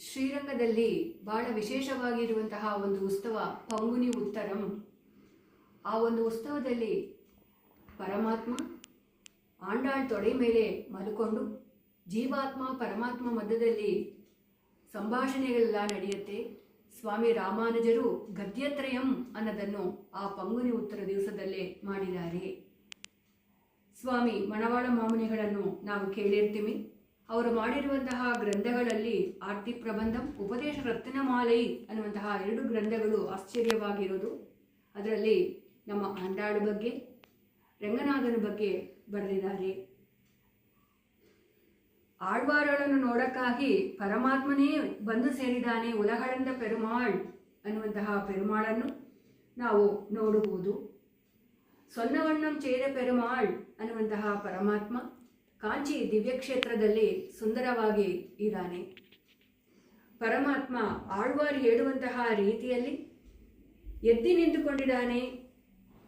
ಶ್ರೀರಂಗದಲ್ಲಿ ಬಹಳ ವಿಶೇಷವಾಗಿರುವಂತಹ ಒಂದು ಉತ್ಸವ ಪಂಗುನಿ ಉತ್ತರಂ. ಆ ಒಂದು ಉತ್ಸವದಲ್ಲಿ ಪರಮಾತ್ಮ ಆಂಡಾಳ್ ತೊಡೆ ಮೇಲೆ ಮಲ್ಕೊಂಡು ಜೀವಾತ್ಮ ಪರಮಾತ್ಮ ಮಧ್ಯದಲ್ಲಿ ಸಂಭಾಷಣೆಗಳೆಲ್ಲ ನಡೆಯುತ್ತೆ. ಸ್ವಾಮಿ ರಾಮಾನುಜರು ಗದ್ಯತ್ರಯಂ ಅನ್ನೋದನ್ನು ಆ ಪಂಗುನಿ ಉತ್ತರ ದಿವಸದಲ್ಲೇ ಮಾಡಿದ್ದಾರೆ. ಸ್ವಾಮಿ ಮಣವಾಳ ಮಾಮುನಿಗಳನ್ನು ನಾವು ಕೇಳಿರ್ತೀವಿ. ಅವರು ಮಾಡಿರುವಂತಹ ಗ್ರಂಥಗಳಲ್ಲಿ ಆರ್ತಿ ಪ್ರಬಂಧಂ, ಉಪದೇಶ ರತ್ನಮಾಲೈ ಅನ್ನುವಂತಹ 2 ಗ್ರಂಥಗಳು ಆಶ್ಚರ್ಯವಾಗಿರೋದು. ಅದರಲ್ಲಿ ನಮ್ಮ ಆಂಡಾಳ ಬಗ್ಗೆ, ರಂಗನಾಥನ ಬಗ್ಗೆ ಬರೆದಿದ್ದಾರೆ. ಆಳ್ವಾರಳನ್ನು ನೋಡಕ್ಕಾಗಿ ಪರಮಾತ್ಮನೇ ಬಂದು ಸೇರಿದಾನೆ ಉಲಗಳಂದ ಪೆರುಮಾಳ್ ಅನ್ನುವಂತಹ ಪೆರುಮಾಳನ್ನು ನಾವು ನೋಡಬಹುದು. ಸೊನ್ನವಣ್ಣಂ ಚೇದ ಪೆರುಮಾಳ್ ಅನ್ನುವಂತಹ ಪರಮಾತ್ಮ ಕಾಂಚಿ ದಿವ್ಯಕ್ಷೇತ್ರದಲ್ಲಿ ಸುಂದರವಾಗಿ ಇದ್ದಾನೆ. ಪರಮಾತ್ಮ ಆಳ್ವಾರ್ ಹೇಳುವಂತಹ ರೀತಿಯಲ್ಲಿ ಎದ್ದಿ ನಿಂತುಕೊಂಡಿದ್ದಾನೆ.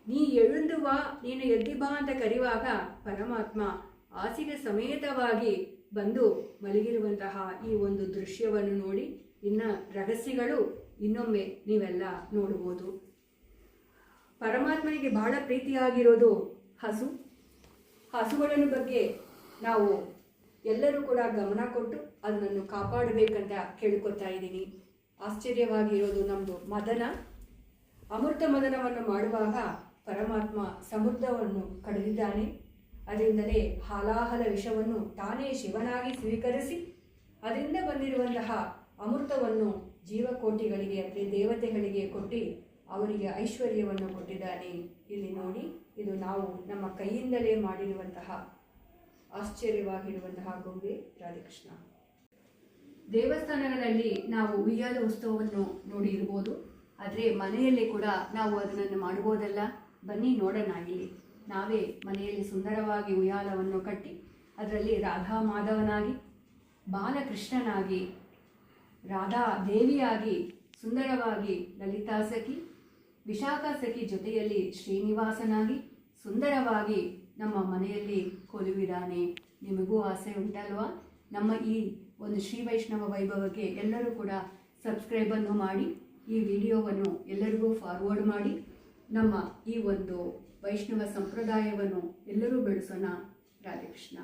ನೀ ಎಳುಂದು ಬಾ, ನೀನು ಎದ್ದಿ ಬಾ ಅಂತ ಕರೆಯುವಾಗ ಪರಮಾತ್ಮ ಹಾಸಿಗೆ ಸಮೇತವಾಗಿ ಬಂದು ಮಲಗಿರುವಂತಹ ಈ ಒಂದು ದೃಶ್ಯವನ್ನು ನೋಡಿ ಇನ್ನ ರಹಸ್ಯಗಳು ಇನ್ನೊಮ್ಮೆ ನೀವೆಲ್ಲ ನೋಡಬಹುದು. ಪರಮಾತ್ಮನಿಗೆ ಬಹಳ ಪ್ರೀತಿಯಾಗಿರೋದು ಹಸುಗಳನ್ನು ಬಗ್ಗೆ ನಾವು ಎಲ್ಲರೂ ಕೂಡ ಗಮನ ಕೊಟ್ಟು ಅದನ್ನು ಕಾಪಾಡಬೇಕಂತ ಕೇಳ್ಕೊತಾ ಇದ್ದೀನಿ. ಆಶ್ಚರ್ಯವಾಗಿರೋದು ನಮ್ಮದು ಮದನ. ಅಮೃತ ಮದನವನ್ನು ಮಾಡುವಾಗ ಪರಮಾತ್ಮ ಸಮುದ್ರವನ್ನು ಕಡಿದಿದ್ದಾನೆ. ಅದರಿಂದಲೇ ಹಾಲಾಹಲ ವಿಷವನ್ನು ತಾನೇ ಶಿವನಾಗಿ ಸ್ವೀಕರಿಸಿ ಅದರಿಂದ ಬಂದಿರುವಂತಹ ಅಮೃತವನ್ನು ಜೀವಕೋಟಿಗಳಿಗೆ ಅಂದರೆ ದೇವತೆಗಳಿಗೆ ಕೊಟ್ಟು ಅವರಿಗೆ ಐಶ್ವರ್ಯವನ್ನು ಕೊಟ್ಟಿದ್ದಾನೆ. ಇಲ್ಲಿ ನೋಡಿ, ಇದು ನಾವು ನಮ್ಮ ಕೈಯಿಂದಲೇ ಮಾಡಿರುವಂತಹ ಆಶ್ಚರ್ಯವಾಗಿರುವಂತಹ ಗೊಂಬೆ ರಾಧಾಕೃಷ್ಣ. ದೇವಸ್ಥಾನಗಳಲ್ಲಿ ನಾವು ಉಯ್ಯಾಲ ಉತ್ಸವವನ್ನು ನೋಡಿರ್ಬೋದು, ಆದರೆ ಮನೆಯಲ್ಲಿ ಕೂಡ ನಾವು ಅದನ್ನು ಮಾಡ್ಬೋದಲ್ಲ. ಬನ್ನಿ ನೋಡೋಣ. ಇಲ್ಲಿ ನಾವೇ ಮನೆಯಲ್ಲಿ ಸುಂದರವಾಗಿ ಉಯ್ಯಾಲವನ್ನು ಕಟ್ಟಿ ಅದರಲ್ಲಿ ರಾಧಾ ಮಾಧವನಾಗಿ, ಬಾಲಕೃಷ್ಣನಾಗಿ, ರಾಧಾ ದೇವಿಯಾಗಿ ಸುಂದರವಾಗಿ ಲಲಿತಾ ಸಖಿ, ವಿಶಾಖಾ ಸಖಿ ಜೊತೆಯಲ್ಲಿ ಶ್ರೀನಿವಾಸನಾಗಿ ಸುಂದರವಾಗಿ ನಮ್ಮ ಮನೆಯಲ್ಲಿ ಕೊಲುವಿದ್ದಾನೆ. ನಿಮಗೂ ಆಸೆ ಉಂಟಲ್ವಾ? ನಮ್ಮ ಈ ಒಂದು ಶ್ರೀ ವೈಷ್ಣವ ವೈಭವಕ್ಕೆ ಎಲ್ಲರೂ ಕೂಡ ಸಬ್ಸ್ಕ್ರೈಬನ್ನು ಮಾಡಿ, ಈ ವಿಡಿಯೋವನ್ನು ಎಲ್ಲರಿಗೂ ಫಾರ್ವರ್ಡ್ ಮಾಡಿ, ನಮ್ಮ ಈ ಒಂದು ವೈಷ್ಣವ ಸಂಪ್ರದಾಯವನ್ನು ಎಲ್ಲರೂ ಬೆಳೆಸೋಣ. ರಾಧಾಕೃಷ್ಣ.